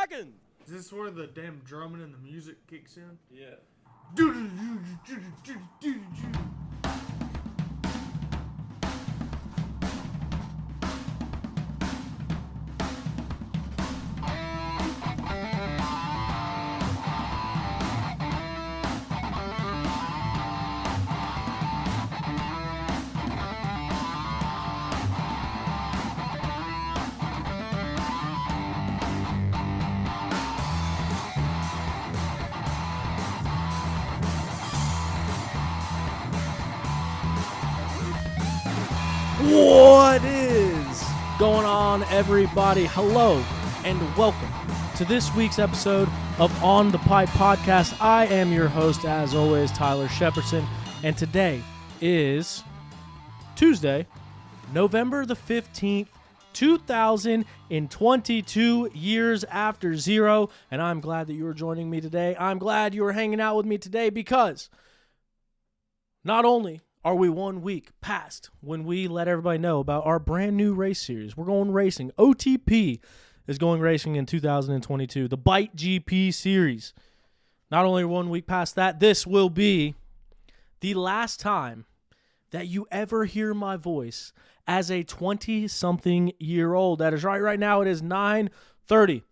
rocking. Is this where the damn drumming and the music kicks in? Yeah. What is going on, everybody? Hello and welcome to this week's episode of On the Pipe Podcast. I am your host, as always, Tyler Shepardson, and today is Tuesday, November the 15th, 2022, years after zero, and I'm glad that you are joining me today. I'm glad you are hanging out with me today because not only are we 1 week past when we let everybody know about our brand new race series? We're going racing. OTP is going racing in 2022. The Bite GP series. Not only 1 week past that, this will be the last time that you ever hear my voice as a 20-something-year-old. That is right. Right now it is 9:30.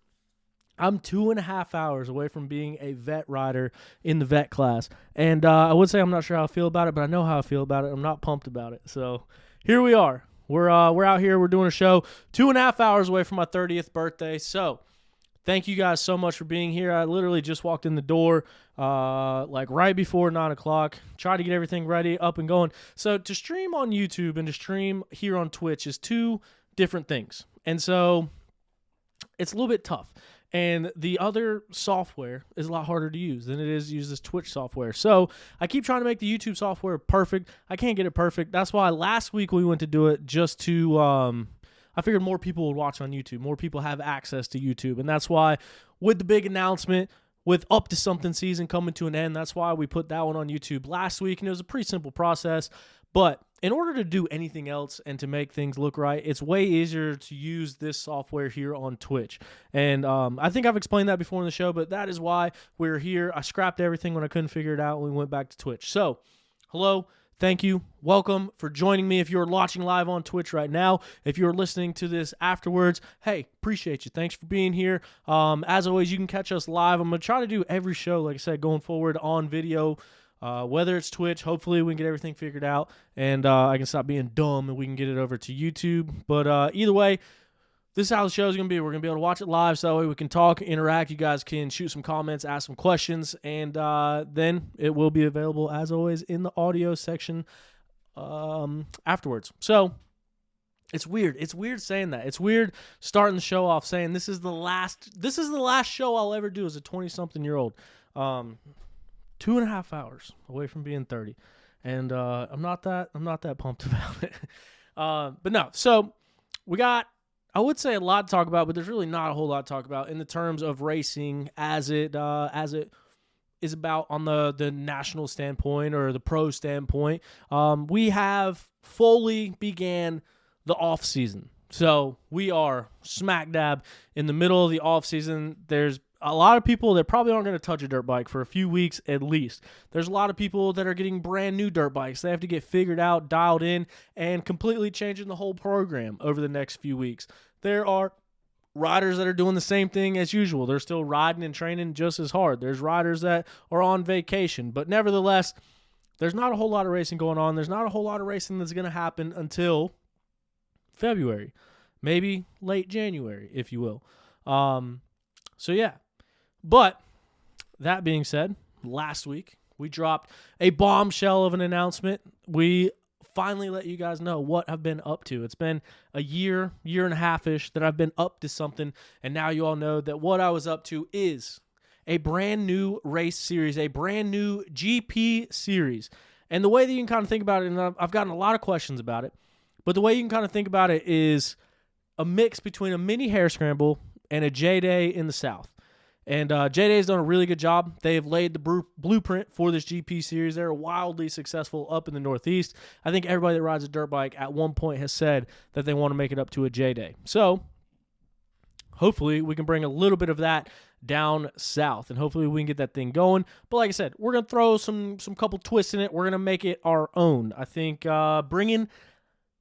I'm 2.5 hours away from being a vet rider in the vet class. And I would say I'm not sure how I feel about it, but I know how I feel about it. I'm not pumped about it. So here we are. We're out here. We're doing a show 2.5 hours away from my 30th birthday. So thank you guys so much for being here. I literally just walked in the door like right before 9 o'clock. Tried to get everything ready, up and going. So to stream on YouTube and to stream here on Twitch is two different things. And so it's a little bit tough. And the other software is a lot harder to use than it is to use this Twitch software. So I keep trying to make the YouTube software perfect. I can't get it perfect. That's why last week we went to do it just to I figured more people would watch on YouTube. More people have access to YouTube. And that's why with the big announcement, with Up to Something season coming to an end, that's why we put that one on YouTube last week. And it was a pretty simple process. But in order to do anything else and to make things look right, it's way easier to use this software here on Twitch. And I think I've explained that before in the show, but that is why we're here. I scrapped everything when I couldn't figure it out, and we went back to Twitch. So, hello, thank you, welcome for joining me. If you're watching live on Twitch right now, if you're listening to this afterwards, hey, appreciate you. Thanks for being here. As always, you can catch us live. I'm going to try to do every show, like I said, going forward on video. Whether it's Twitch, hopefully we can get everything figured out and I can stop being dumb and we can get it over to YouTube. But either way, this is how the show is going to be. We're going to be able to watch it live so that way we can talk, interact. You guys can shoot some comments, ask some questions, and then it will be available, as always, in the audio section afterwards. So it's weird. It's weird saying that. It's weird starting the show off saying this is the last show I'll ever do as a 20-something-year-old. 2.5 hours away from being 30, and I'm not that pumped about it. But no, so we got, I would say, a lot to talk about, but there's really not a whole lot to talk about in the terms of racing as it is about on the national standpoint or the pro standpoint. We have fully began the off season, so we are smack dab in the middle of the off season. There's a lot of people that probably aren't going to touch a dirt bike for a few weeks at least. There's a lot of people that are getting brand new dirt bikes. They have to get figured out, dialed in, and completely changing the whole program over the next few weeks. There are riders that are doing the same thing as usual. They're still riding and training just as hard. There's riders that are on vacation. But nevertheless, there's not a whole lot of racing going on. There's not a whole lot of racing that's going to happen until February, maybe late January, if you will. So yeah. But that being said, last week we dropped a bombshell of an announcement. We finally let you guys know what I've been up to. It's been a year and a half-ish that I've been up to something, and now you all know that what I was up to is a brand new race series, a brand new GP series. And the way that you can kind of think about it, and I've gotten a lot of questions about it, but the way you can kind of think about it is a mix between a mini hare scramble and a J-Day in the South. And J-Day's done a really good job. They have laid the blueprint for this GP series. They're wildly successful up in the Northeast. I think everybody that rides a dirt bike at one point has said that they want to make it up to a J-Day. So hopefully we can bring a little bit of that down south, and hopefully we can get that thing going. But like I said, we're going to throw some couple twists in it. We're going to make it our own. I think bringing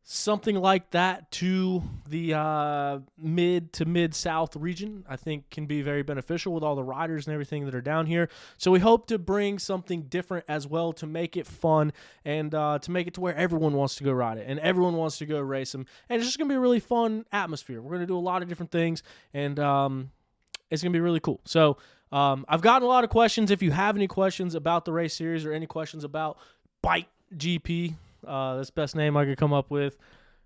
something like that to the mid-south region, I think, can be very beneficial with all the riders and everything that are down here. So we hope to bring something different as well to make it fun and to make it to where everyone wants to go ride it and everyone wants to go race them. And it's just going to be a really fun atmosphere. We're going to do a lot of different things, and it's going to be really cool. So I've gotten a lot of questions. If you have any questions about the race series or any questions about Bike GP, that's the best name I could come up with.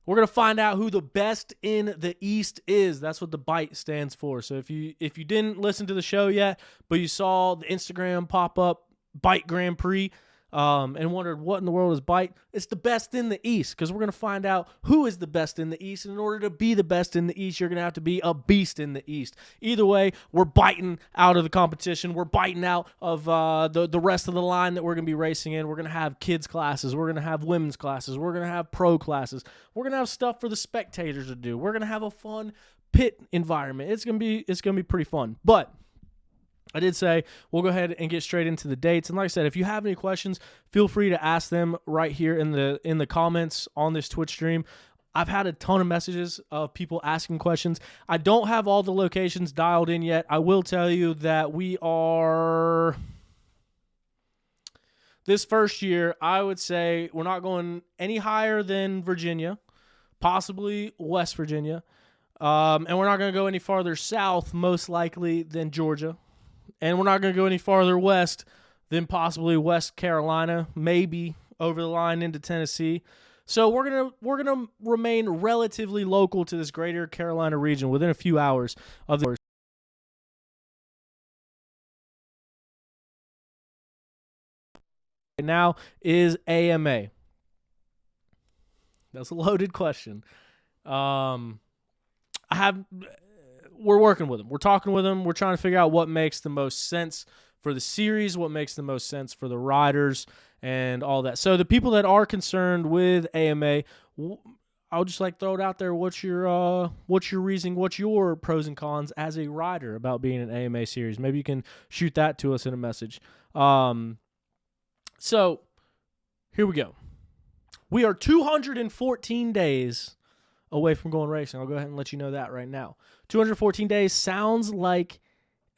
We're going to find out who the best in the East is. That's what the BITE stands for. So if you didn't listen to the show yet, but you saw the Instagram pop up, BITE Grand Prix, and wondered what in the world is BITE, it's the best in the East, because we're going to find out who is the best in the East. And in order to be the best in the East, you're going to have to be a beast in the East. Either way, we're biting out of the competition. We're biting out of the rest of the line that we're going to be racing in. We're going to have kids classes. We're going to have women's classes. We're going to have pro classes. We're going to have stuff for the spectators to do. We're going to have a fun pit environment. It's going to be pretty fun. But I did say we'll go ahead and get straight into the dates. And like I said, if you have any questions, feel free to ask them right here in the comments on this Twitch stream. I've had a ton of messages of people asking questions. I don't have all the locations dialed in yet. I will tell you that we are, this first year, I would say we're not going any higher than Virginia, possibly West Virginia. And we're not going to go any farther south, most likely, than Georgia. And we're not going to go any farther west than possibly West Carolina, maybe over the line into Tennessee. So we're gonna remain relatively local to this greater Carolina region within a few hours of the. Right now is AMA. That's a loaded question. We're working with them. We're talking with them. We're trying to figure out what makes the most sense for the series, what makes the most sense for the riders, and all that. So the people that are concerned with AMA, I'll just throw it out there. What's your reasoning? What's your pros and cons as a rider about being an AMA series? Maybe you can shoot that to us in a message. So here we go. We are 214 days away from going racing. I'll go ahead and let you know that right now. 214 days sounds like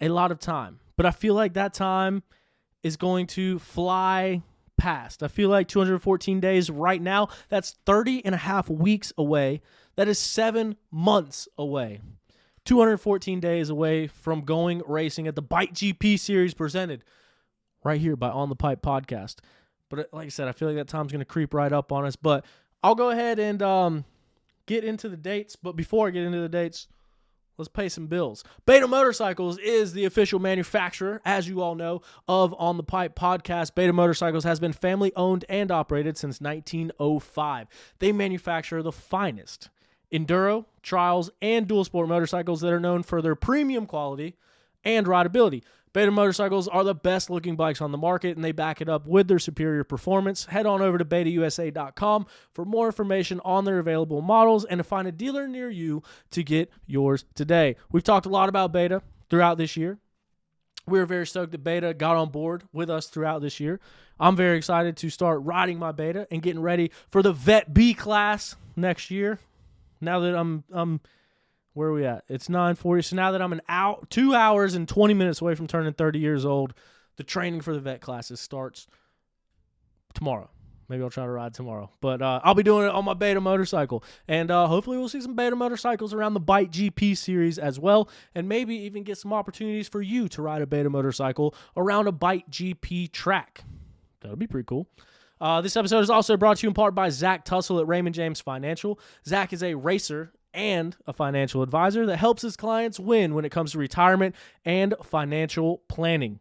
a lot of time, but I feel like that time is going to fly past. I feel like 214 days right now, that's 30 and a half weeks away. That is 7 months away. 214 days away from going racing at the Bike GP series presented right here by On the Pipe Podcast. But like I said, I feel like that time's going to creep right up on us. But I'll go ahead and get into the dates. But before I get into the dates, let's pay some bills. Beta Motorcycles is the official manufacturer, as you all know, of On the Pipe Podcast. Beta Motorcycles has been family-owned and operated since 1905. They manufacture the finest enduro, trials, and dual sport motorcycles that are known for their premium quality and rideability. Beta Motorcycles are the best looking bikes on the market, and they back it up with their superior performance. Head on over to betausa.com for more information on their available models and to find a dealer near you to get yours today. We've talked a lot about Beta throughout this year. We were very stoked that Beta got on board with us throughout this year. I'm very excited to start riding my Beta and getting ready for the Vet B class next year. Now that I'm where are we at? It's 9:40. So now that I'm 2 hours and 20 minutes away from turning 30 years old, the training for the vet classes starts tomorrow. Maybe I'll try to ride tomorrow. But I'll be doing it on my Beta motorcycle. And hopefully we'll see some Beta motorcycles around the Bike GP series as well. And maybe even get some opportunities for you to ride a Beta motorcycle around a Bike GP track. That'll be pretty cool. This episode is also brought to you in part by Zach Tussle at Raymond James Financial. Zach is a racer and a financial advisor that helps his clients win when it comes to retirement and financial planning.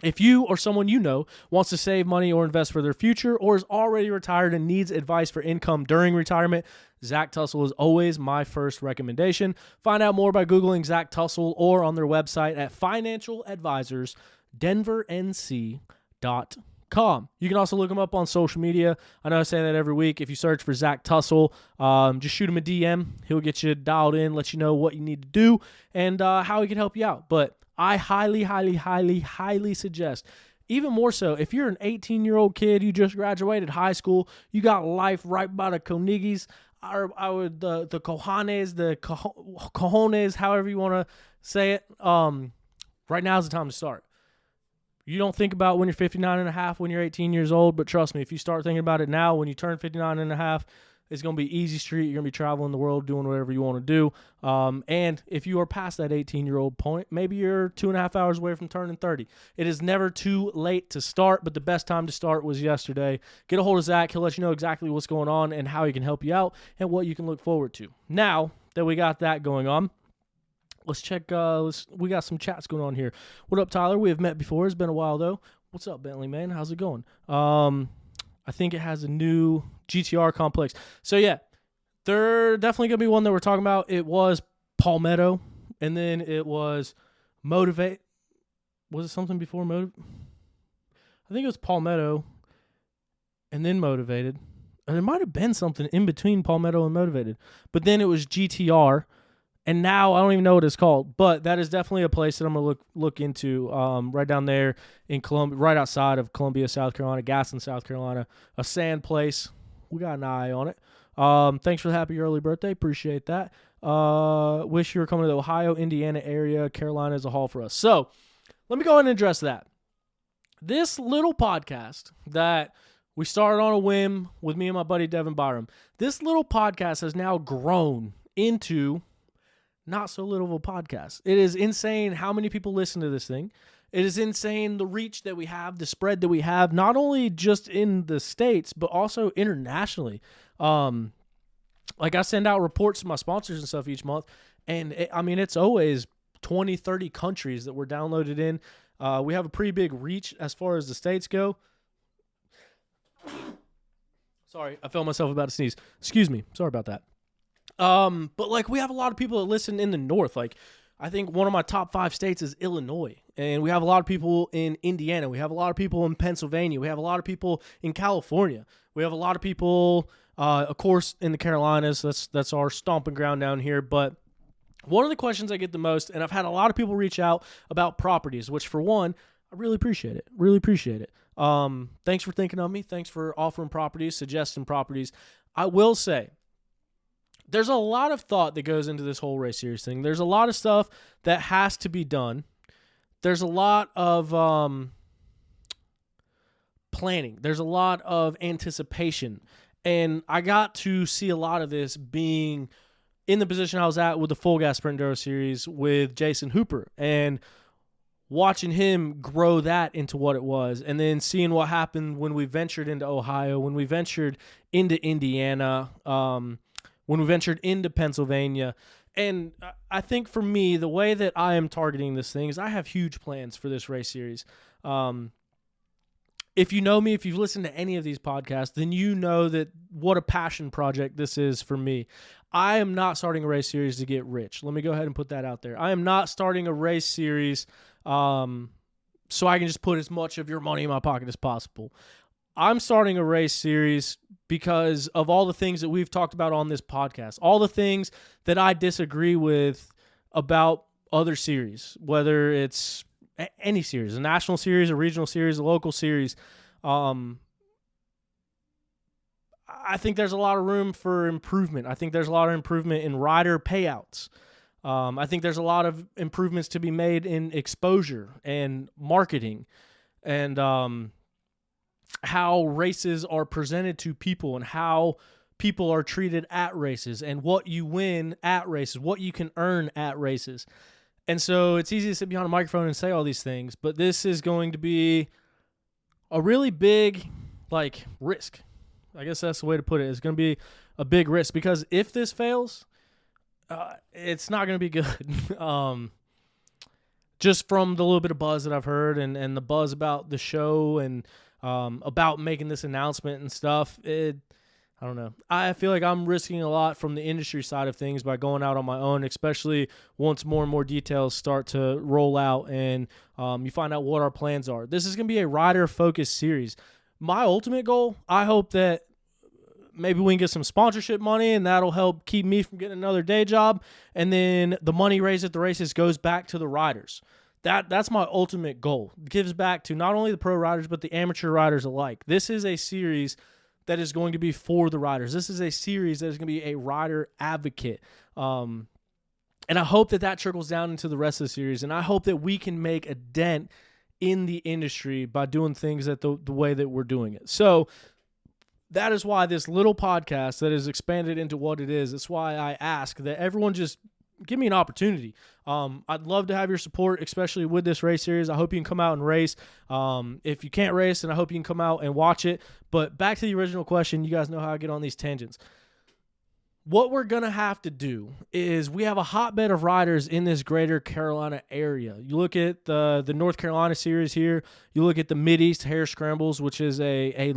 If you or someone you know wants to save money or invest for their future or is already retired and needs advice for income during retirement, Zach Tussle is always my first recommendation. Find out more by Googling Zach Tussle or on their website at financialadvisorsdenvernc.com. You can also look him up on social media. I know I say that every week. If you search for Zach Tussle, just shoot him a DM. He'll get you dialed in, let you know what you need to do, and how he can help you out. But I highly, highly, highly, highly suggest, even more so, if you're an 18-year-old kid, you just graduated high school, you got life right by the Conigis, the cojones, cojones, however you want to say it, right now is the time to start. You don't think about when you're 59 and a half, when you're 18 years old, but trust me, if you start thinking about it now, when you turn 59 and a half, it's going to be easy street. You're going to be traveling the world, doing whatever you want to do. And if you are past that 18-year-old point, maybe you're 2.5 hours away from turning 30. It is never too late to start, but the best time to start was yesterday. Get a hold of Zach. He'll let you know exactly what's going on and how he can help you out and what you can look forward to. Now that we got that going on, let's check. We got some chats going on here. What up, Tyler? We have met before. It's been a while, though. What's up, Bentley, man? How's it going? I think it has a new GTR complex. So, yeah, they're definitely going to be one that we're talking about. It was Palmetto, and then it was Motivate. Was it something before Motivate? I think it was Palmetto, and then Motivated. And there might have been something in between Palmetto and Motivated. But then it was GTR. And now I don't even know what it's called, but that is definitely a place that I'm going to look into right down there in Columbia, right outside of Columbia, South Carolina, Gaston, South Carolina, a sand place. We got an eye on it. Thanks for the happy early birthday. Appreciate that. Wish you were coming to the Ohio, Indiana area. Carolina is a haul for us. So let me go ahead and address that. This little podcast that we started on a whim with me and my buddy Devin Byram, this little podcast has now grown into not so little of a podcast. It is insane how many people listen to this thing. It is insane the reach that we have, the spread that we have, not only just in the States, but also internationally. Like I send out reports to my sponsors and stuff each month, and it's always 20, 30 countries that we're downloaded in. We have a pretty big reach as far as the States go. Sorry, I felt myself about to sneeze. Excuse me. Sorry about that. But like we have a lot of people that listen in the North. Like I think one of my top 5 states is Illinois, and we have a lot of people in Indiana. We have a lot of people in Pennsylvania. We have a lot of people in California. We have a lot of people, of course, in the Carolinas. That's our stomping ground down here. But one of the questions I get the most, and I've had a lot of people reach out about properties, which for one, I really appreciate it. Really appreciate it. Thanks for thinking of me. Thanks for offering properties, suggesting properties. I will say, there's a lot of thought that goes into this whole race series thing. There's a lot of stuff that has to be done. There's a lot of planning. There's a lot of anticipation. And I got to see a lot of this being in the position I was at with the Full Gas Sprint Enduro Series with Jason Hooper and watching him grow that into what it was, and then seeing what happened when we ventured into Ohio, when we ventured into Indiana, when we ventured into Pennsylvania. And I think for me, the way that I am targeting this thing is I have huge plans for this race series. If you know me, if you've listened to any of these podcasts, then you know that what a passion project this is for me. I am not starting a race series to get rich. Let me go ahead and put that out there. I am not starting a race series so I can just put as much of your money in my pocket as possible. I'm starting a race series because of all the things that we've talked about on this podcast, all the things that I disagree with about other series, whether it's any series, a national series, a regional series, a local series. I think there's a lot of room for improvement. I think there's a lot of improvement in rider payouts. I think there's a lot of improvements to be made in exposure and marketing and how races are presented to people and how people are treated at races and what you win at races, what you can earn at races. And so it's easy to sit behind a microphone and say all these things, but this is going to be a really big, risk. I guess that's the way to put it. It's going to be a big risk because if this fails, it's not going to be good. Just from the little bit of buzz that I've heard and the buzz about the show and about making this announcement and stuff, I don't know. I feel like I'm risking a lot from the industry side of things by going out on my own, especially once more and more details start to roll out and you find out what our plans are. This is going to be a rider-focused series. My ultimate goal, I hope that maybe we can get some sponsorship money, and that'll help keep me from getting another day job. And then the money raised at the races goes back to the riders. That's my ultimate goal. It gives back to not only the pro riders, but the amateur riders alike. This is a series that is going to be for the riders. This is a series that is going to be a rider advocate. And I hope that trickles down into the rest of the series. And I hope that we can make a dent in the industry by doing things that the way that we're doing it. So that is why this little podcast that is expanded into what it is, it's why I ask that everyone just give me an opportunity. I'd love to have your support, especially with this race series. I hope you can come out and race. If you can't race, then I hope you can come out and watch it. But back to the original question, you guys know how I get on these tangents. What we're going to have to do is we have a hotbed of riders in this greater Carolina area. You look at the North Carolina series here. You look at the Mid-East Hare Scrambles, which is a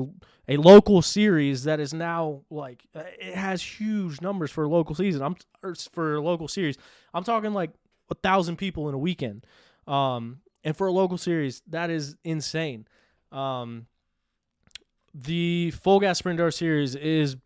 local series that is now like it has huge numbers for a local season. For a local series. I'm talking like 1,000 people in a weekend. And for a local series, that is insane. The Full Gas Sprint Enduro series is,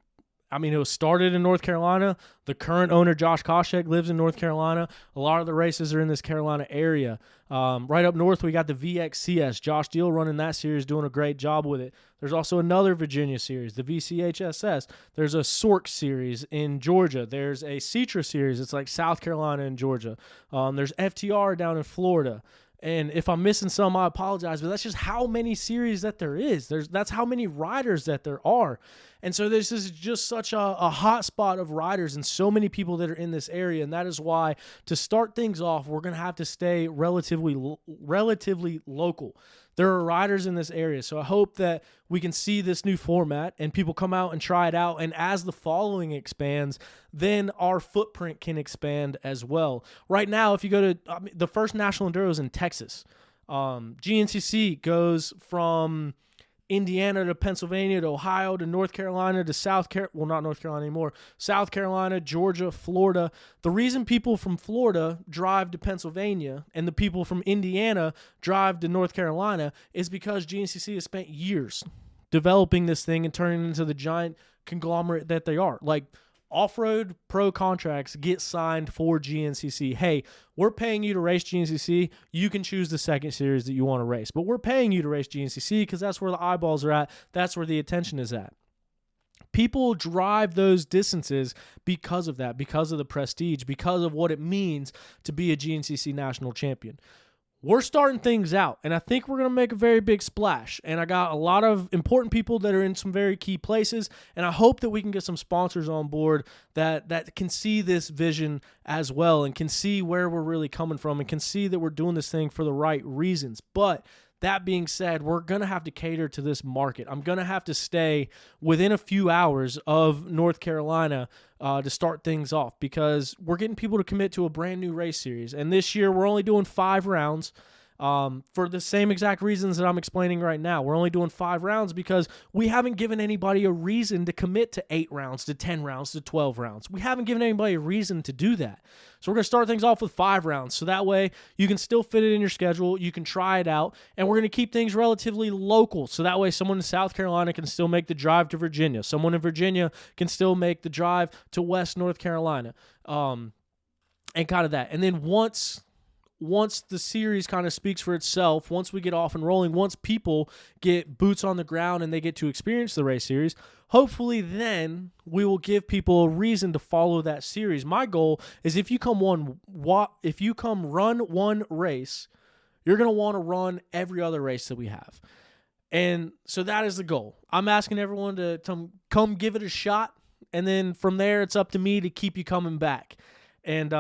it was started in North Carolina. The current owner, Josh Koscheck, lives in North Carolina. A lot of the races are in this Carolina area. Right up north, we got the VXCS. Josh Deal running that series, doing a great job with it. There's also another Virginia series, the VCHSS. There's a Sork series in Georgia. There's a Citra series. It's like South Carolina and Georgia. There's FTR down in Florida. And if I'm missing some, I apologize, but that's just how many series that there is. That's how many riders that there are. And so this is just such a hot spot of riders and so many people that are in this area. And that is why, to start things off, we're going to have to stay relatively local. There are riders in this area, so I hope that we can see this new format and people come out and try it out. And as the following expands, then our footprint can expand as well. Right now, if you go to the first National Enduro is in Texas. GNCC goes from Indiana to Pennsylvania to Ohio to North Carolina to South Carolina. Well, not North Carolina anymore. South Carolina, Georgia, Florida. The reason people from Florida drive to Pennsylvania and the people from Indiana drive to North Carolina is because GNCC has spent years developing this thing and turning it into the giant conglomerate that they are. Like, off-road pro contracts get signed for GNCC. Hey, we're paying you to race GNCC. You can choose the second series that you want to race. But we're paying you to race GNCC because that's where the eyeballs are at. That's where the attention is at. People drive those distances because of that, because of the prestige, because of what it means to be a GNCC national champion. We're starting things out, and I think we're going to make a very big splash. And I got a lot of important people that are in some very key places, and I hope that we can get some sponsors on board that can see this vision as well and can see where we're really coming from and can see that we're doing this thing for the right reasons. But that being said, we're going to have to cater to this market. I'm going to have to stay within a few hours of North Carolina to start things off because we're getting people to commit to a brand new race series. And this year, we're only doing 5 rounds. For the same exact reasons that I'm explaining right now. We're only doing 5 rounds because we haven't given anybody a reason to commit to 8 rounds, to 10 rounds, to 12 rounds. We haven't given anybody a reason to do that. So we're going to start things off with 5 rounds. So that way you can still fit it in your schedule. You can try it out. And we're going to keep things relatively local. So that way someone in South Carolina can still make the drive to Virginia. Someone in Virginia can still make the drive to West North Carolina. And kind of that. And then once the series kind of speaks for itself, once we get off and rolling, once people get boots on the ground and they get to experience the race series, hopefully then we will give people a reason to follow that series. My goal is if you come run one race, you're going to want to run every other race that we have. And so that is the goal. I'm asking everyone to come give it a shot, and then from there it's up to me to keep you coming back. And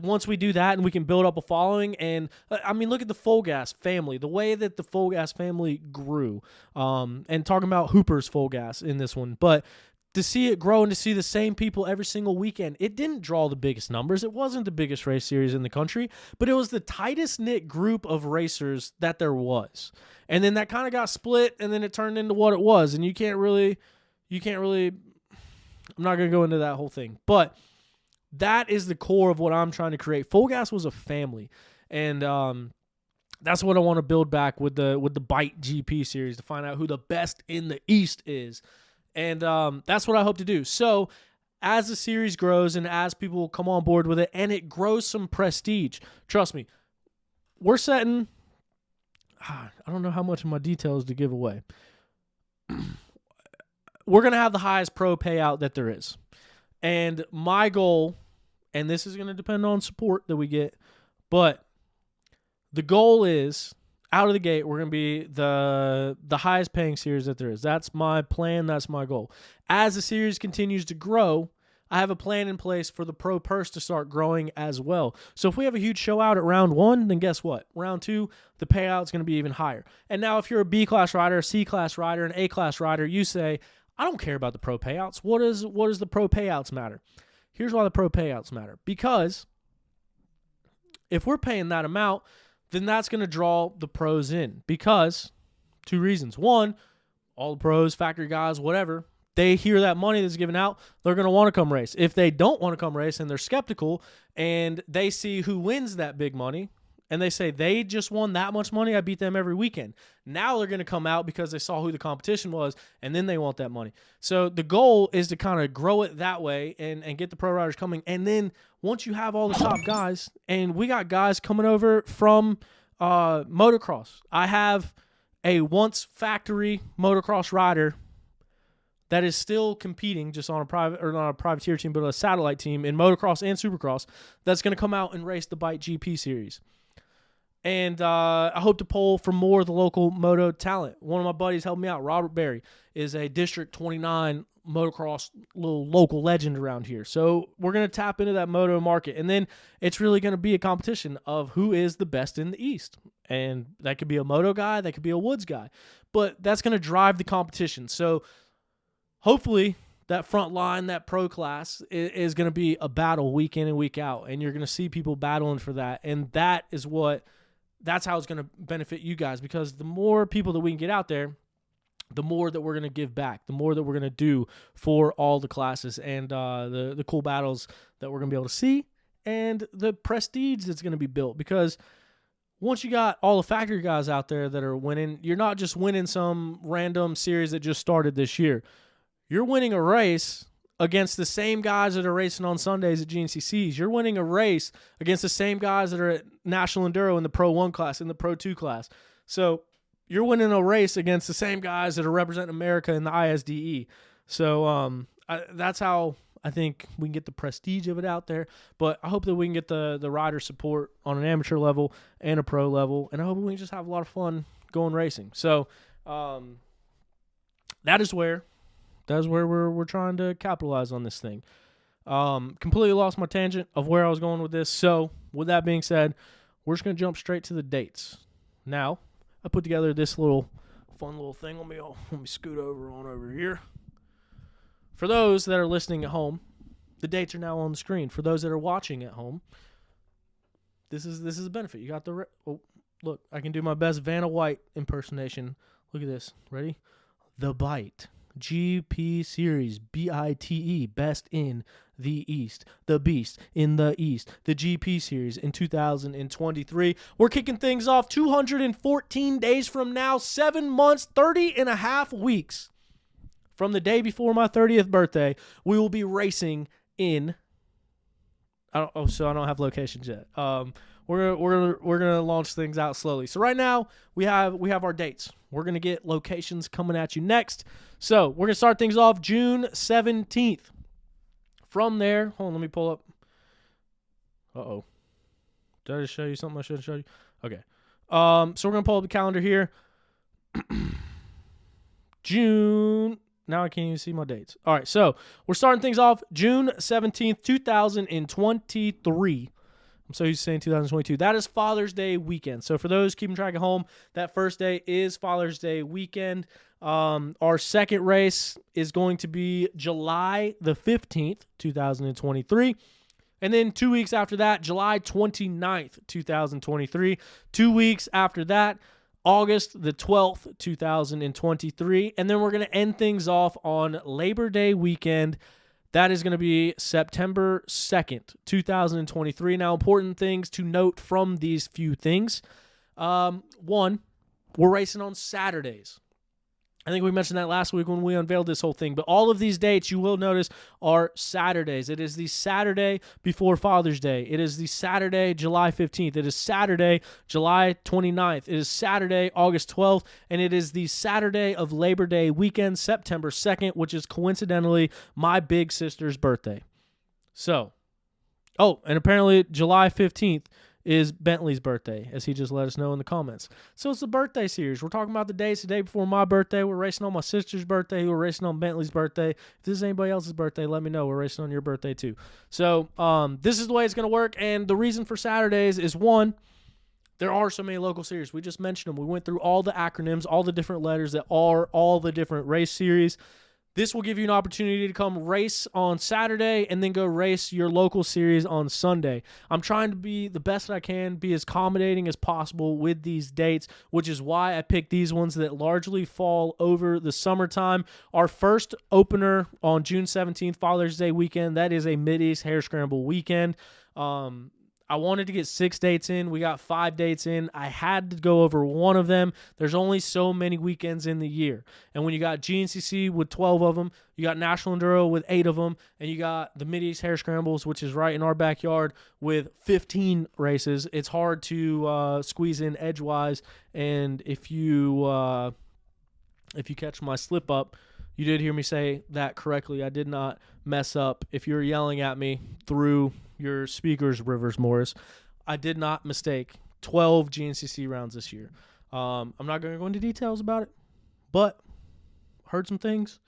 once we do that and we can build up a following, and look at the Full Gas family, the way that the Full Gas family grew, and talking about Hooper's Full Gas in this one, but to see it grow and to see the same people every single weekend, it didn't draw the biggest numbers. It wasn't the biggest race series in the country, but it was the tightest knit group of racers that there was. And then that kind of got split, and then it turned into what it was, and you can't really I'm not going to go into that whole thing. But that is the core of what I'm trying to create. Full Gas was a family. And that's what I want to build back with the Bite GP series, to find out who the best in the East is. And that's what I hope to do. So as the series grows and as people come on board with it and it grows some prestige, trust me, we're setting, I don't know how much of my details to give away. We're going to have the highest pro payout that there is. And my goal, and this is going to depend on support that we get, but the goal is, out of the gate, we're going to be the highest paying series that there is. That's my plan. That's my goal. As the series continues to grow, I have a plan in place for the pro purse to start growing as well. So if we have a huge show out at round 1, then guess what? Round 2, the payout's going to be even higher. And now if you're a B-class rider, a C-class rider, an A-class rider, you say, I don't care about the pro payouts. What does the pro payouts matter? Here's why the pro payouts matter. Because if we're paying that amount, then that's going to draw the pros in. Because 2 reasons. 1, all the pros, factory guys, whatever, they hear that money that's given out, they're going to want to come race. If they don't want to come race and they're skeptical and they see who wins that big money and they say, they just won that much money, I beat them every weekend. Now they're going to come out because they saw who the competition was, and then they want that money. So the goal is to kind of grow it that way and get the pro riders coming. And then once you have all the top guys, and we got guys coming over from motocross. I have a once factory motocross rider that is still competing just on a private, or not a privateer team, but a satellite team in motocross and supercross, that's going to come out and race the Bite GP series. And I hope to pull from more of the local moto talent. One of my buddies helped me out. Robert Berry is a District 29 motocross little local legend around here. So we're going to tap into that moto market. And then it's really going to be a competition of who is the best in the East. And that could be a moto guy, that could be a woods guy. But that's going to drive the competition. So hopefully that front line, that pro class is going to be a battle week in and week out. And you're going to see people battling for that. And that's how it's going to benefit you guys, because the more people that we can get out there, the more that we're going to give back, the more that we're going to do for all the classes and the cool battles that we're going to be able to see and the prestige that's going to be built. Because once you got all the factory guys out there that are winning, you're not just winning some random series that just started this year. You're winning a race against the same guys that are racing on Sundays at GNCCs. You're winning a race against the same guys that are at National Enduro in the Pro 1 class, in the Pro 2 class. So you're winning a race against the same guys that are representing America in the ISDE. So that's how I think we can get the prestige of it out there. But I hope that we can get the rider support on an amateur level and a pro level. And I hope we can just have a lot of fun going racing. So that is where we're trying to capitalize on this thing. Completely lost my tangent of where I was going with this. So with that being said, we're just going to jump straight to the dates. Now, I put together this fun little thing. Let me scoot over here. For those that are listening at home, the dates are now on the screen. For those that are watching at home, this is a benefit. You got look, I can do my best Vanna White impersonation. Look at this. Ready? The Bite GP Series, BITE, Best in the East, the Beast in the East, the GP Series in 2023. We're kicking things off 214 days from now, 7 months, 30 and a half weeks from the day before my 30th birthday. We will be racing in, I don't have locations yet. We're gonna launch things out slowly. So right now we have our dates. We're gonna get locations coming at you next. So we're gonna start things off June 17th. From there, hold on, let me pull up. Did I just show you something I shouldn't show you? Okay. So we're gonna pull up the calendar here. June. Now I can't even see my dates. All right, so we're starting things off June 17th, 2023. I'm so used to saying 2022. That is Father's Day weekend. So for those keeping track at home, that first day is Father's Day weekend. Our second race is going to be July the 15th, 2023. And then 2 weeks after that, July 29th, 2023. 2 weeks after that, August the 12th, 2023. And then we're going to end things off on Labor Day weekend, That is going to be September 2nd, 2023. Now, important things to note from these few things. One, we're racing on Saturdays. I think we mentioned that last week when we unveiled this whole thing. But all of these dates, you will notice, are Saturdays. It is the Saturday before Father's Day. It is the Saturday, July 15th. It is Saturday, July 29th. It is Saturday, August 12th. And it is the Saturday of Labor Day weekend, September 2nd, which is coincidentally my big sister's birthday. So, and apparently July 15th is Bentley's birthday, as he just let us know in the comments. So it's the birthday series. We're talking about the days the day before my birthday. We're racing on my sister's birthday. We're racing on Bentley's birthday. If this is anybody else's birthday, let me know. We're racing on your birthday too. So this is the way it's going to work. And the reason for Saturdays is, one, there are so many local series. We just mentioned them. We went through all the acronyms, all the different letters that are all the different race series. This will give you an opportunity to come race on Saturday and then go race your local series on Sunday. I'm trying to be the best that I can, be as accommodating as possible with these dates, which is why I picked these ones that largely fall over the summertime. Our first opener on June 17th, Father's Day weekend, that is a Mid-East Hare Scramble weekend. I wanted to get 6 dates in. We got 5 dates in. I had to go over one of them. There's only so many weekends in the year. And when you got GNCC with 12 of them, you got National Enduro with 8 of them, and you got the Mid-East Hare Scrambles, which is right in our backyard, with 15 races. It's hard to squeeze in edgewise. And if you catch my slip up, you did hear me say that correctly. I did not mess up. If you're yelling at me through your speakers, Rivers Morris, I did not mistake. 12 GNCC rounds this year. I'm not going to go into details about it, but heard some things,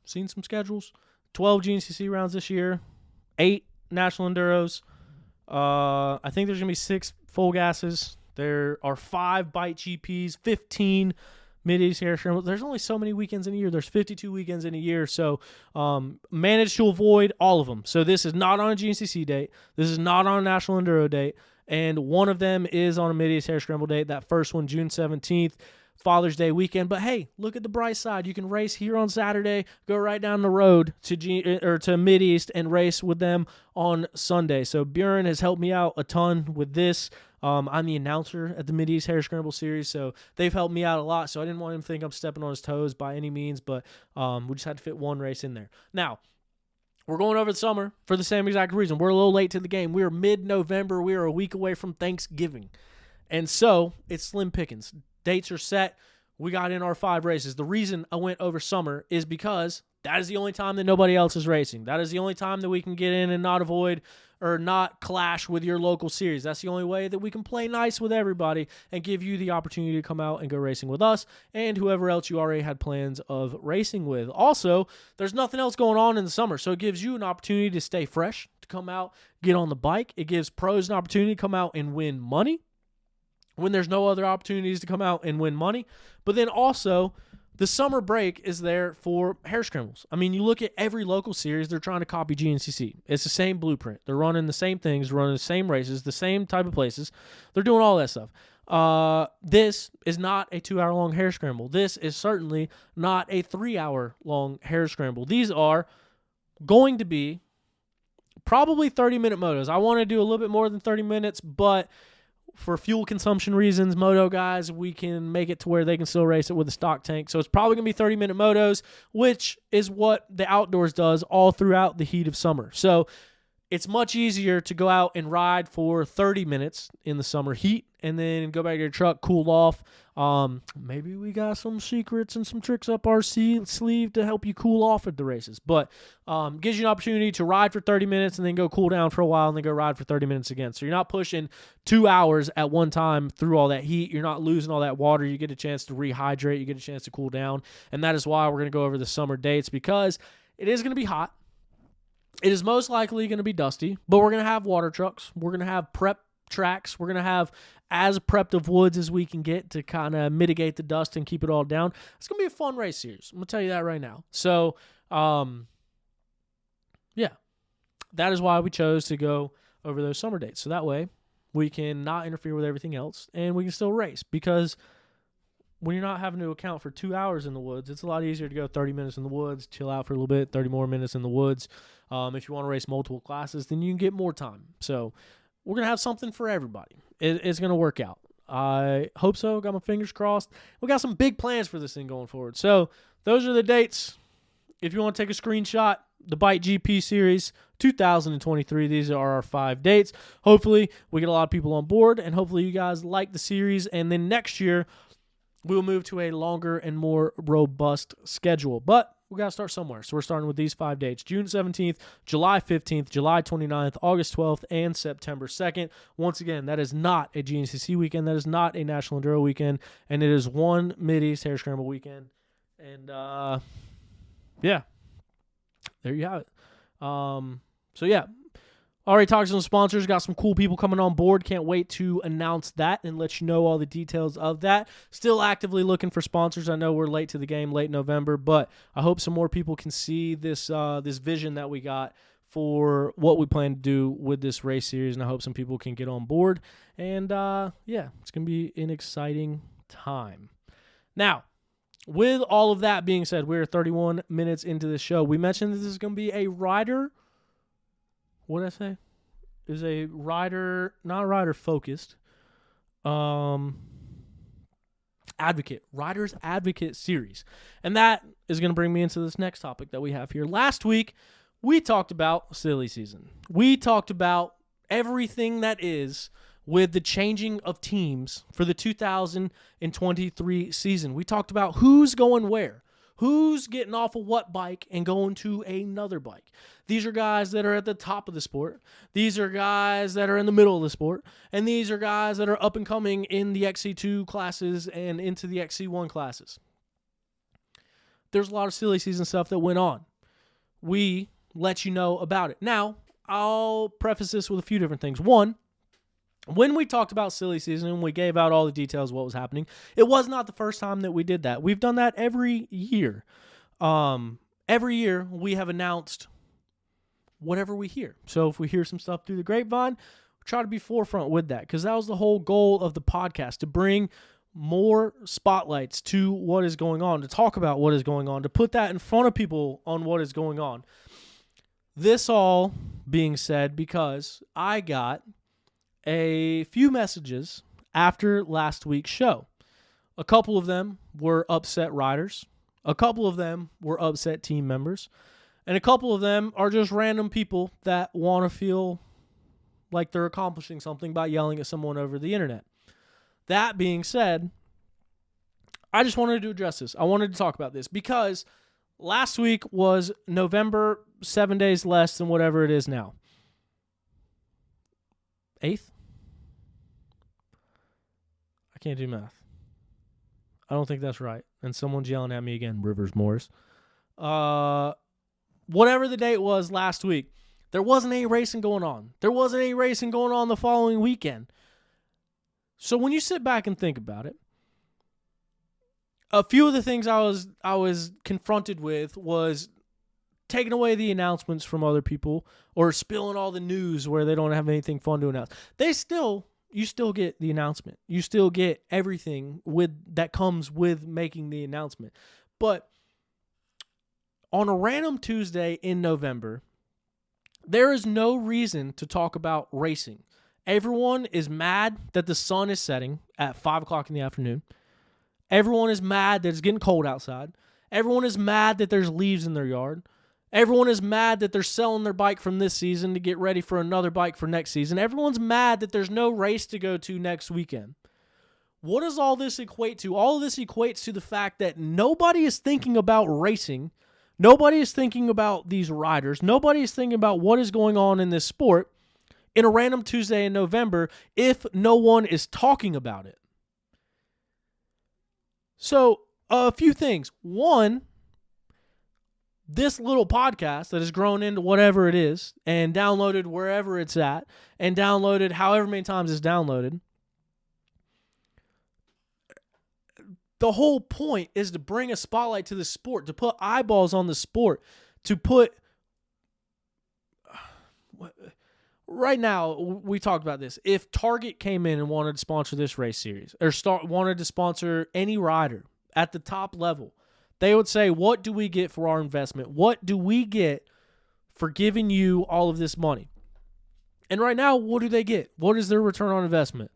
seen some schedules. 12 GNCC rounds this year, 8 National Enduros. I think there's going to be 6 full gases. There are 5 bite GPs, 15 Mid-East Hare Scramble. There's only so many weekends in a year. There's 52 weekends in a year, so managed to avoid all of them. So this is not on a GNCC date. This is not on a National Enduro date, and one of them is on a Mid-East Hare Scramble date. That first one, June 17th, Father's Day weekend. But hey, look at the bright side. You can race here on Saturday, go right down the road to Mid-East and race with them on Sunday. So Bjorn has helped me out a ton with this. I'm the announcer at the Mid-East Hare Scramble Series, so they've helped me out a lot, so I didn't want him to think I'm stepping on his toes by any means, but we just had to fit one race in there. Now, we're going over the summer for the same exact reason. We're a little late to the game. We are mid-November. We are a week away from Thanksgiving, and so it's slim pickings. Dates are set. We got in our 5 races. The reason I went over summer is because that is the only time that nobody else is racing. That is the only time that we can get in and not avoid or not clash with your local series. That's the only way that we can play nice with everybody and give you the opportunity to come out and go racing with us and whoever else you already had plans of racing with. Also, there's nothing else going on in the summer, so it gives you an opportunity to stay fresh, to come out, get on the bike. It gives pros an opportunity to come out and win money when there's no other opportunities to come out and win money. But then also, the summer break is there for hare scrambles. I mean, you look at every local series, they're trying to copy GNCC. It's the same blueprint. They're running the same things, running the same races, the same type of places. They're doing all that stuff. This is not a 2-hour-long hare scramble. This is certainly not a 3-hour-long hare scramble. These are going to be probably 30-minute motos. I want to do a little bit more than 30 minutes, but for fuel consumption reasons, moto guys, we can make it to where they can still race it with a stock tank. So it's probably going to be 30-minute motos, which is what the outdoors does all throughout the heat of summer. So it's much easier to go out and ride for 30 minutes in the summer heat and then go back to your truck, cool off. Maybe we got some secrets and some tricks up our sleeve to help you cool off at the races. But gives you an opportunity to ride for 30 minutes and then go cool down for a while and then go ride for 30 minutes again. So you're not pushing 2 hours at one time through all that heat. You're not losing all that water. You get a chance to rehydrate. You get a chance to cool down. And that is why we're going to go over the summer dates, because it is going to be hot. It is most likely going to be dusty, but we're going to have water trucks. We're going to have prep tracks. We're going to have as prepped of woods as we can get to kind of mitigate the dust and keep it all down. It's going to be a fun race series. I'm going to tell you that right now. So, yeah, that is why we chose to go over those summer dates. So that way we can not interfere with everything else and we can still race, because when you're not having to account for 2 hours in the woods, it's a lot easier to go 30 minutes in the woods, chill out for a little bit, 30 more minutes in the woods. If you want to race multiple classes, then you can get more time. So we're going to have something for everybody. It's going to work out. I hope so. Got my fingers crossed. We got some big plans for this thing going forward. So those are the dates. If you want to take a screenshot, the Bike GP Series 2023. These are our 5 dates. Hopefully, we get a lot of people on board, and hopefully you guys like the series. And then next year, we'll move to a longer and more robust schedule. But we got to start somewhere. So we're starting with these 5 dates: June 17th, July 15th, July 29th, August 12th, and September 2nd. Once again, that is not a GNCC weekend. That is not a National Enduro weekend. And it is one Mid-East Hare Scramble weekend. And, yeah, there you have it. So, yeah, already talked to some sponsors. Got some cool people coming on board. Can't wait to announce that and let you know all the details of that. Still actively looking for sponsors. I know we're late to the game, late November, but I hope some more people can see this this vision that we got for what we plan to do with this race series, and I hope some people can get on board. And, yeah, it's going to be an exciting time. Now, with all of that being said, we're 31 minutes into the show. We mentioned that this is going to be a rider. What did I say? Is a rider, not rider focused, advocate, riders advocate series. And that is going to bring me into this next topic that we have here. Last week, we talked about silly season. We talked about everything that is with the changing of teams for the 2023 season. We talked about who's going where, who's getting off of what bike and going to another bike. These are guys that are at the top of the sport. These are guys that are in the middle of the sport. And these are guys that are up and coming in the XC2 classes and into the XC1 classes. There's a lot of silly season stuff that went on. We let you know about it. Now, I'll preface this with a few different things. One, when we talked about silly season and we gave out all the details of what was happening, it was not the first time that we did that. We've done that every year. Every year we have announced whatever we hear. So if we hear some stuff through the grapevine, we try to be forefront with that, because that was the whole goal of the podcast, to bring more spotlights to what is going on, to talk about what is going on, to put that in front of people on what is going on. This all being said because I got a few messages after last week's show. A couple of them were upset riders. A couple of them were upset team members. And a couple of them are just random people that want to feel like they're accomplishing something by yelling at someone over the internet. That being said, I just wanted to address this. I wanted to talk about this because last week was November, 7 days less than whatever it is now. 8th? I can't do math. I don't think that's right. And someone's yelling at me again, Rivers Morris. Whatever the date was last week, there wasn't any racing going on. There wasn't any racing going on the following weekend. So when you sit back and think about it, a few of the things I was confronted with was taking away the announcements from other people or spilling all the news where they don't have anything fun to announce. You still get the announcement. You still get everything that comes with making the announcement. But on a random Tuesday in November, there is no reason to talk about racing. Everyone is mad that the sun is setting at 5 o'clock in the afternoon. Everyone is mad that it's getting cold outside. Everyone is mad that there's leaves in their yard. Everyone is mad that they're selling their bike from this season to get ready for another bike for next season. Everyone's mad that there's no race to go to next weekend. What does all this equate to? All of this equates to the fact that nobody is thinking about racing. Nobody is thinking about these riders. Nobody is thinking about what is going on in this sport in a random Tuesday in November if no one is talking about it. So, a few things. One, this little podcast that has grown into whatever it is and downloaded wherever it's at and downloaded however many times it's downloaded, the whole point is to bring a spotlight to the sport, to put eyeballs on the sport, to put right now, we talked about this. If Target came in and wanted to sponsor this race series or wanted to sponsor any rider at the top level, they would say, what do we get for our investment? What do we get for giving you all of this money? And right now, what do they get? What is their return on investment?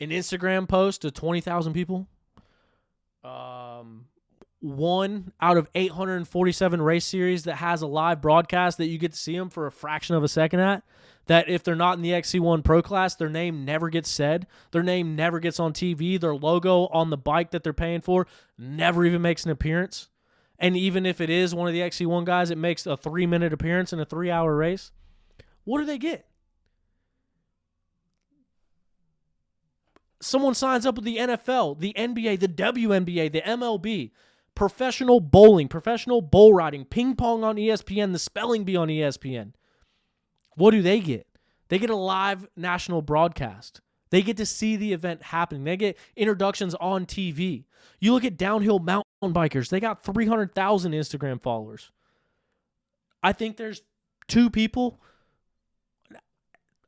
An Instagram post to 20,000 people? One out of 847 race series that has a live broadcast that you get to see them for a fraction of a second at, that if they're not in the XC1 Pro class, their name never gets said. Their name never gets on TV. Their logo on the bike that they're paying for never even makes an appearance. And even if it is one of the XC1 guys, it makes a 3-minute appearance in a 3-hour race. What do they get? Someone signs up with the NFL, the NBA, the WNBA, the MLB, professional bowling, professional bull riding, ping pong on ESPN, the spelling bee on ESPN. What do they get? They get a live national broadcast. They get to see the event happening. They get introductions on TV. You look at downhill mountain bikers. They got 300,000 Instagram followers. I think there's two people.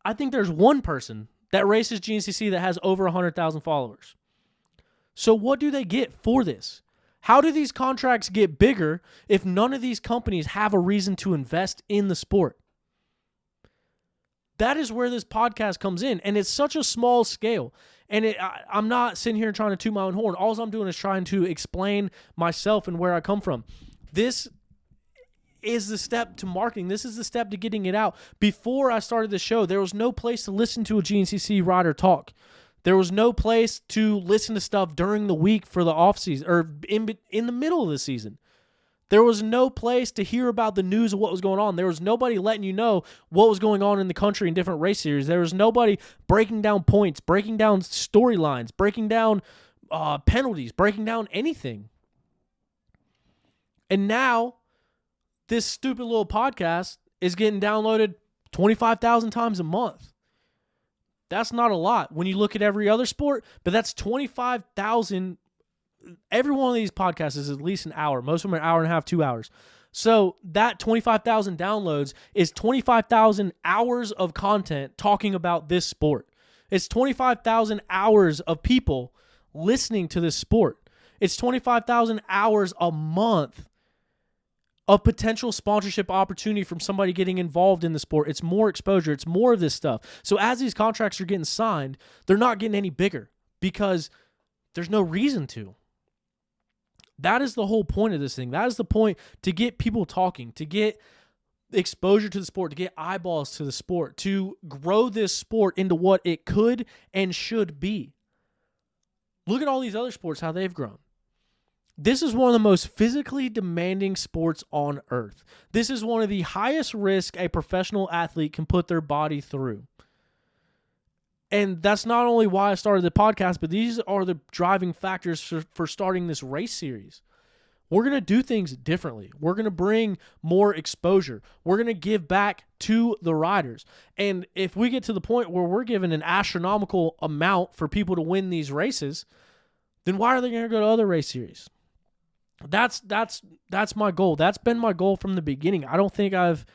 I think there's one person that races GNCC that has over 100,000 followers. So what do they get for this? How do these contracts get bigger if none of these companies have a reason to invest in the sport? That is where this podcast comes in, and it's such a small scale. And I'm not sitting here trying to toot my own horn. All I'm doing is trying to explain myself and where I come from. This is the step to marketing. This is the step to getting it out. Before I started the show, there was no place to listen to a GNCC rider talk. There was no place to listen to stuff during the week for the off season or in the middle of the season. There was no place to hear about the news of what was going on. There was nobody letting you know what was going on in the country in different race series. There was nobody breaking down points, breaking down storylines, breaking down penalties, breaking down anything. And now, this stupid little podcast is getting downloaded 25,000 times a month. That's not a lot when you look at every other sport, but that's 25,000. Every one of these podcasts is at least an hour. Most of them are an hour and a half, 2 hours. So that 25,000 downloads is 25,000 hours of content talking about this sport. It's 25,000 hours of people listening to this sport. It's 25,000 hours a month of potential sponsorship opportunity from somebody getting involved in the sport. It's more exposure. It's more of this stuff. So as these contracts are getting signed, they're not getting any bigger because there's no reason to. That is the whole point of this thing. That is the point, to get people talking, to get exposure to the sport, to get eyeballs to the sport, to grow this sport into what it could and should be. Look at all these other sports, how they've grown. This is one of the most physically demanding sports on earth. This is one of the highest risk a professional athlete can put their body through. And that's not only why I started the podcast, but these are the driving factors for starting this race series. We're going to do things differently. We're going to bring more exposure. We're going to give back to the riders. And if we get to the point where we're given an astronomical amount for people to win these races, then why are they going to go to other race series? That's my goal. That's been my goal from the beginning. I don't think I've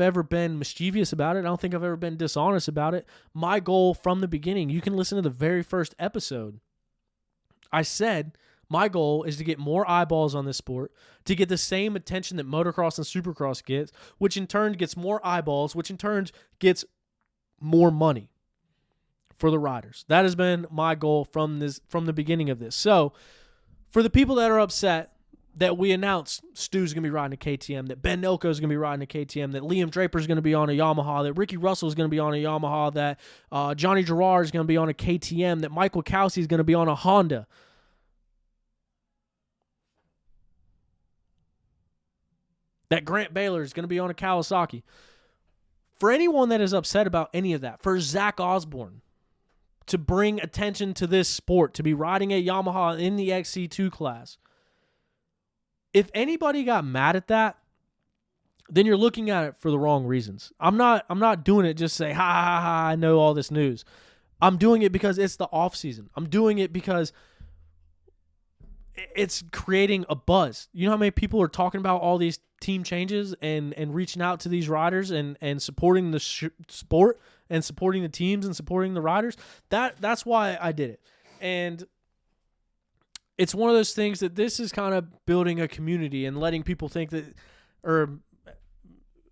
ever been mischievous about it. I don't think I've ever been dishonest about it. My goal from the beginning, you can listen to the very first episode. I said my goal is to get more eyeballs on this sport, to get the same attention that motocross and supercross gets, which in turn gets more eyeballs, which in turn gets more money for the riders. That has been my goal from the beginning of this. So, for the people that are upset that we announced Stu's going to be riding a KTM, that Ben Nilko is going to be riding a KTM, that Liam Draper is going to be on a Yamaha, that Ricky Russell is going to be on a Yamaha, that Johnny Gerard is going to be on a KTM, that Michael Kelsey is going to be on a Honda. That Grant Baylor is going to be on a Kawasaki. For anyone that is upset about any of that, for Zach Osborne to bring attention to this sport, to be riding a Yamaha in the XC2 class, if anybody got mad at that, then you're looking at it for the wrong reasons. I'm not doing it just to say, ha, ha, ha, I know all this news. I'm doing it because it's the off season. I'm doing it because it's creating a buzz. You know how many people are talking about all these team changes and reaching out to these riders and supporting the sport and supporting the teams and supporting the riders? That's why I did it. And it's one of those things that this is kind of building a community and letting people think that, or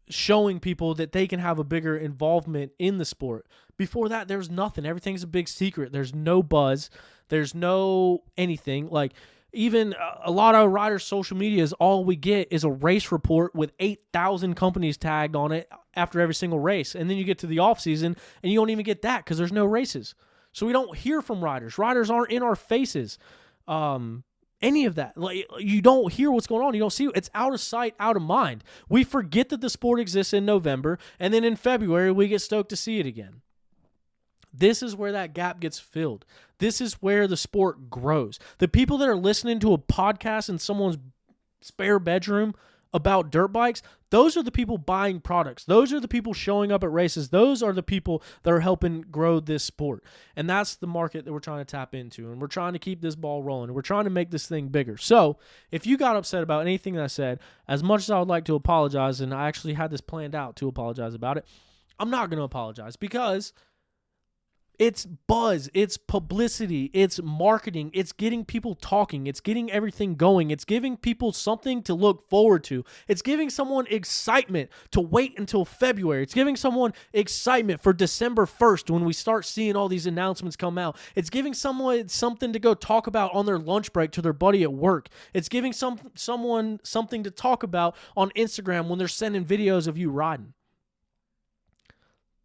showing people that they can have a bigger involvement in the sport. Before that, there's nothing. Everything's a big secret. There's no buzz. There's no anything. Like, even a lot of riders' social media is all we get is a race report with 8,000 companies tagged on it after every single race. And then you get to the off season and you don't even get that because there's no races. So we don't hear from riders. Riders aren't in our faces. Any of that. Like, you don't hear what's going on. You don't see it. It's out of sight, out of mind. We forget that the sport exists in November, and then in February we get stoked to see it again. This is where that gap gets filled. This is where the sport grows. The people that are listening to a podcast in someone's spare bedroom about dirt bikes, those are the people buying products. Those are the people showing up at races. Those are the people that are helping grow this sport. And that's the market that we're trying to tap into. And we're trying to keep this ball rolling. And we're trying to make this thing bigger. So if you got upset about anything that I said, as much as I would like to apologize, and I actually had this planned out to apologize about it, I'm not going to apologize because it's buzz, it's publicity, it's marketing, it's getting people talking, it's getting everything going, it's giving people something to look forward to, it's giving someone excitement to wait until February, it's giving someone excitement for December 1st when we start seeing all these announcements come out, it's giving someone something to go talk about on their lunch break to their buddy at work, it's giving someone something to talk about on Instagram when they're sending videos of you riding.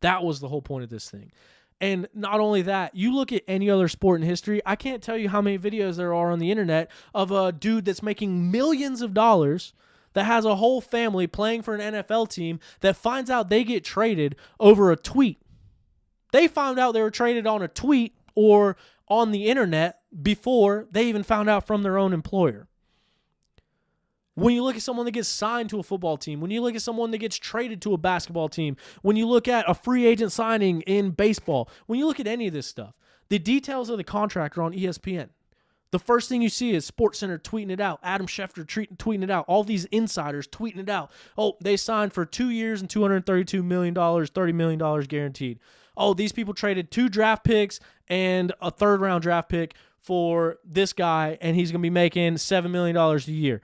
That was the whole point of this thing. And not only that, you look at any other sport in history, I can't tell you how many videos there are on the internet of a dude that's making millions of dollars that has a whole family playing for an NFL team that finds out they get traded over a tweet. They found out they were traded on a tweet or on the internet before they even found out from their own employer. When you look at someone that gets signed to a football team, when you look at someone that gets traded to a basketball team, when you look at a free agent signing in baseball, when you look at any of this stuff, the details of the contract are on ESPN. The first thing you see is SportsCenter tweeting it out, Adam Schefter tweeting it out, all these insiders tweeting it out. Oh, they signed for 2 years and $232 million, $30 million guaranteed. Oh, these people traded 2 draft picks and a third-round draft pick for this guy, and he's going to be making $7 million a year.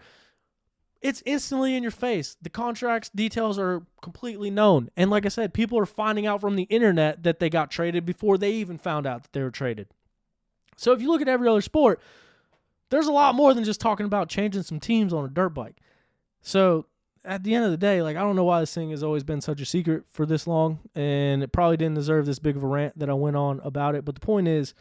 It's instantly in your face. The contract's details are completely known. And like I said, people are finding out from the internet that they got traded before they even found out that they were traded. So if you look at every other sport, there's a lot more than just talking about changing some teams on a dirt bike. So at the end of the day, like, I don't know why this thing has always been such a secret for this long, and it probably didn't deserve this big of a rant that I went on about it. But the point is,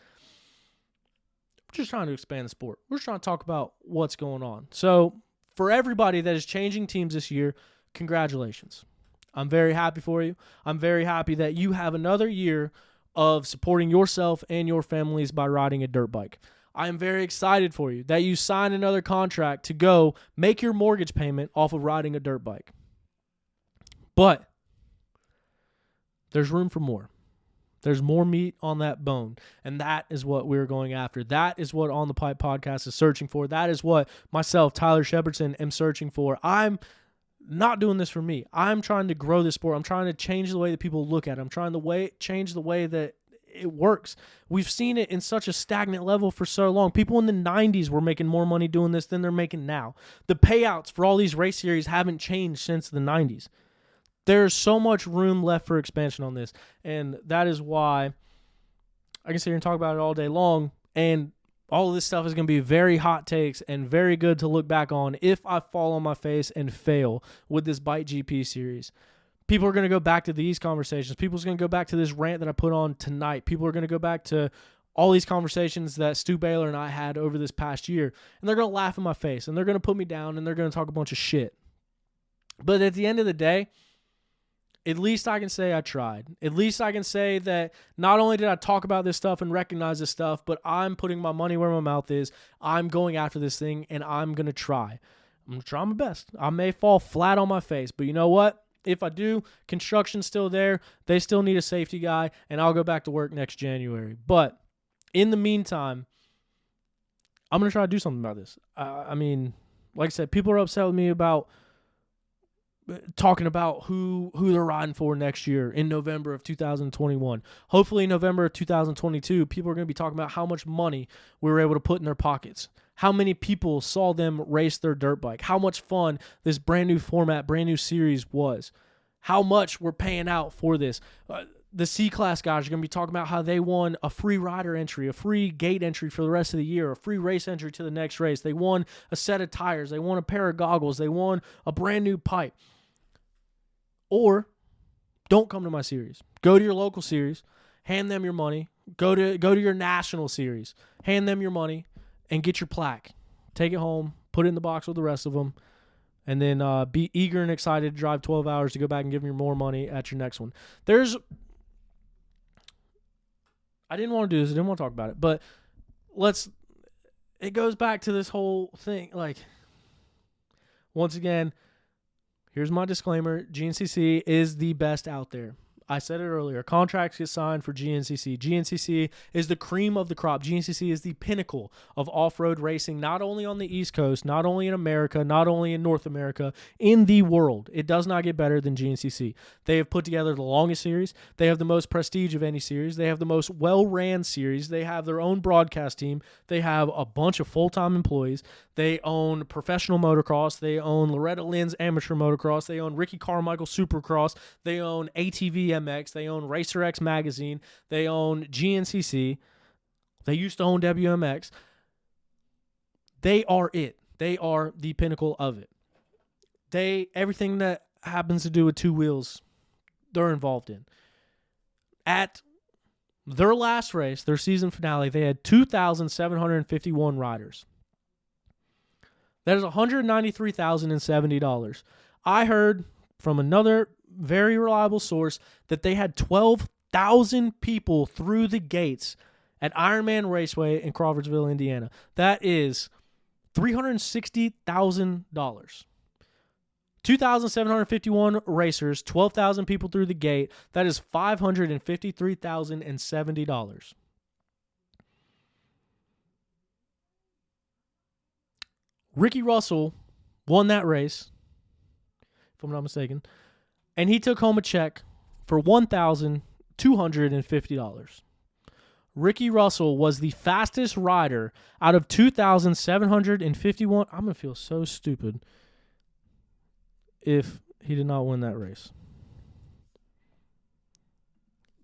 we're just trying to expand the sport. We're just trying to talk about what's going on. So for everybody that is changing teams this year, congratulations. I'm very happy for you. I'm very happy that you have another year of supporting yourself and your families by riding a dirt bike. I am very excited for you that you signed another contract to go make your mortgage payment off of riding a dirt bike. But there's room for more. There's more meat on that bone, and that is what we're going after. That is what On the Pipe Podcast is searching for. That is what myself, Tyler Shepardson, am searching for. I'm not doing this for me. I'm trying to grow this sport. I'm trying to change the way that people look at it. I'm trying to change the way that it works. We've seen it in such a stagnant level for so long. People in the 90s were making more money doing this than they're making now. The payouts for all these race series haven't changed since the 90s. There's so much room left for expansion on this, and that is why I can sit here and talk about it all day long, and all of this stuff is going to be very hot takes and very good to look back on if I fall on my face and fail with this Bite GP series. People are going to go back to these conversations. People are going to go back to this rant that I put on tonight. People are going to go back to all these conversations that Stu Baylor and I had over this past year, and they're going to laugh in my face, and they're going to put me down, and they're going to talk a bunch of shit. But at the end of the day, at least I can say I tried. At least I can say that not only did I talk about this stuff and recognize this stuff, but I'm putting my money where my mouth is. I'm going after this thing, and I'm going to try. I'm going to try my best. I may fall flat on my face, but you know what? If I do, construction's still there. They still need a safety guy, and I'll go back to work next January. But in the meantime, I'm going to try to do something about this. I mean, like I said, people are upset with me about talking about who they're riding for next year in November of 2021. Hopefully in November of 2022, people are going to be talking about how much money we were able to put in their pockets, how many people saw them race their dirt bike, how much fun this brand new format, brand new series was, how much we're paying out for this. The C-Class guys are going to be talking about how they won a free rider entry, a free gate entry for the rest of the year, a free race entry to the next race. They won a set of tires. They won a pair of goggles. They won a brand new pipe. Or don't come to my series. Go to your local series, hand them your money. Go to your national series, hand them your money, and get your plaque. Take it home, put it in the box with the rest of them, and then be eager and excited to drive 12 hours to go back and give them more money at your next one. I didn't want to do this. I didn't want to talk about it, but it goes back to this whole thing. Like, once again, here's my disclaimer. GNCC is the best out there. I said it earlier. Contracts get signed for GNCC. GNCC is the cream of the crop. GNCC is the pinnacle of off-road racing, not only on the East Coast, not only in America, not only in North America, in the world. It does not get better than GNCC. They have put together the longest series. They have the most prestige of any series. They have the most well-ran series. They have their own broadcast team. They have a bunch of full-time employees. They own professional motocross. They own Loretta Lynn's amateur motocross. They own Ricky Carmichael supercross. They own ATV MX. They own Racer X magazine. They own GNCC. They used to own WMX. They are it. They are the pinnacle of it. Everything that happens to do with two wheels, they're involved in. At their last race, their season finale, they had 2,751 riders. That is $193,070. I heard from another very reliable source that they had 12,000 people through the gates at Ironman Raceway in Crawfordsville, Indiana. That is $360,000. 2,751 racers, 12,000 people through the gate. That is $553,070. Ricky Russell won that race, if I'm not mistaken, and he took home a check for $1,250. Ricky Russell was the fastest rider out of 2,751. I'm going to feel so stupid if he did not win that race.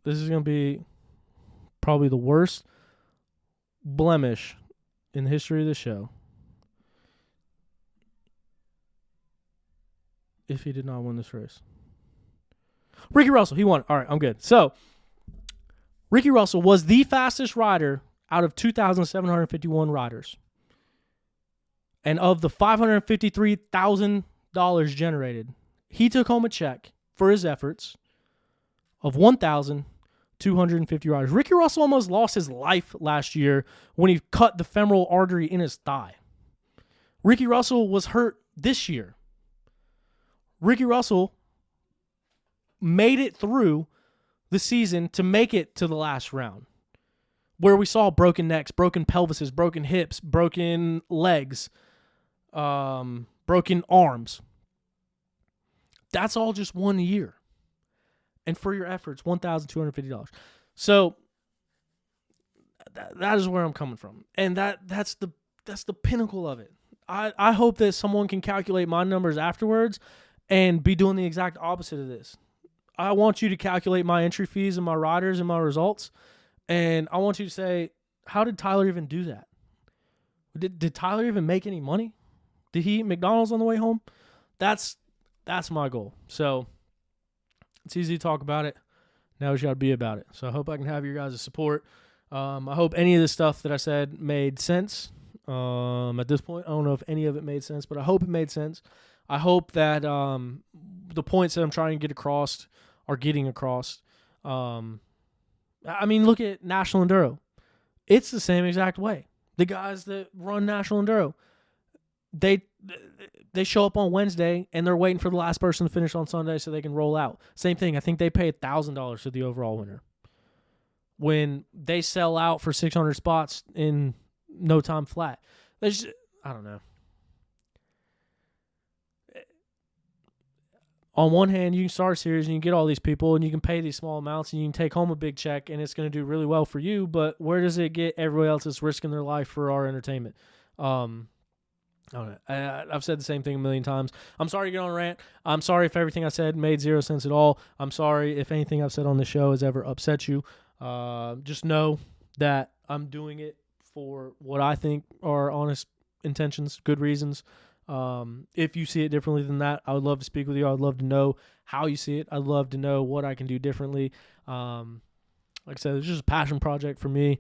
This is going to be probably the worst blemish in the history of the show. If he did not win this race. Ricky Russell, he won. All right, I'm good. So, Ricky Russell was the fastest rider out of 2,751 riders. And of the $553,000 generated, he took home a check for his efforts of $1,250 riders. Ricky Russell almost lost his life last year when he cut the femoral artery in his thigh. Ricky Russell was hurt this year. Ricky Russell made it through the season to make it to the last round, where we saw broken necks, broken pelvises, broken hips, broken legs, broken arms. That's all just 1 year. And for your efforts, $1,250. So that is where I'm coming from. And that's the pinnacle of it. I hope that someone can calculate my numbers afterwards and be doing the exact opposite of this. I want you to calculate my entry fees and my riders and my results, and I want you to say, how did Tyler even do that? Did Tyler even make any money? Did he eat McDonald's on the way home? That's my goal. So it's easy to talk about it. Now we got to be about it. So I hope I can have your guys' support. I hope any of the stuff that I said made sense. At this point, I don't know if any of it made sense, but I hope it made sense. I hope that the points that I'm trying to get across are getting across. I mean, look at National Enduro. It's the same exact way. The guys that run National Enduro, they show up on Wednesday and they're waiting for the last person to finish on Sunday so they can roll out. Same thing. I think they pay $1,000 to the overall winner. When they sell out for 600 spots in no time flat. I don't know. On one hand, you can start a series and you can get all these people and you can pay these small amounts and you can take home a big check and it's going to do really well for you. But where does it get everybody else that's risking their life for our entertainment? I don't know. I've said the same thing a million times. I'm sorry to get on a rant. I'm sorry if everything I said made zero sense at all. I'm sorry if anything I've said on the show has ever upset you. Just know that I'm doing it for what I think are honest intentions, good reasons. If you see it differently than that, I would love to speak with you. I would love to know how you see it. I'd love to know what I can do differently. Like I said, it's just a passion project for me.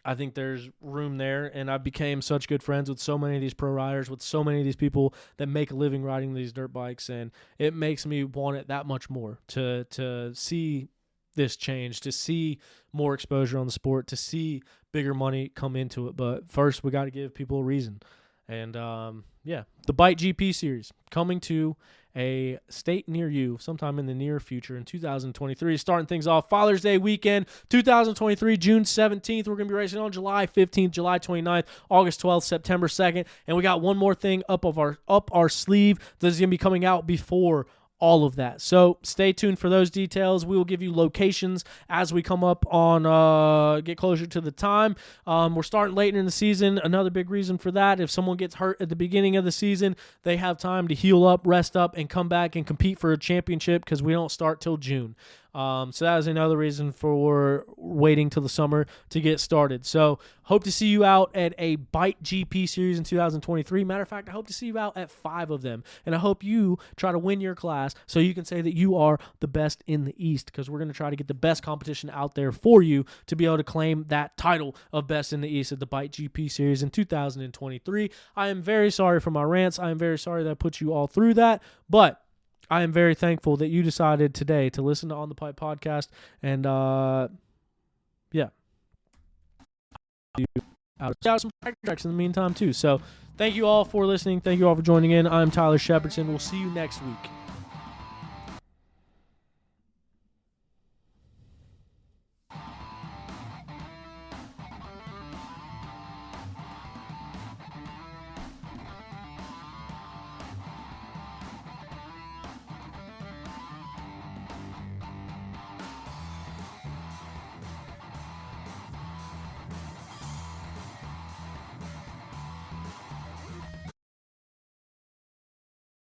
I think there's room there, and I became such good friends with so many of these pro riders, with so many of these people that make a living riding these dirt bikes, and it makes me want it that much more to see this change, to see more exposure on the sport, to see bigger money come into it. But first, we got to give people a reason. And, the Bite GP series coming to a state near you sometime in the near future in 2023. Starting things off Father's Day weekend, 2023, June 17th. We're going to be racing on July 15th, July 29th, August 12th, September 2nd. And we got one more thing up our sleeve that is going to be coming out before all of that. So stay tuned for those details. We will give you locations as we come up on get closer to the time. We're starting late in the season. Another big reason for that, if someone gets hurt at the beginning of the season, they have time to heal up, rest up, and come back and compete for a championship because we don't start till June. So that is another reason for waiting till the summer to get started. So hope to see you out at a Bite GP series in 2023. Matter of fact, I hope to see you out at 5 of them. And I hope you try to win your class so you can say that you are the best in the East, because we're going to try to get the best competition out there for you to be able to claim that title of best in the East at the Bite GP series in 2023. I am very sorry for my rants. I am very sorry that I put you all through that, but I am very thankful that you decided today to listen to On the Pipe podcast, and out some track tracks in the meantime too. So thank you all for listening. Thank you all for joining in. I'm Tyler Shepardson. We'll see you next week.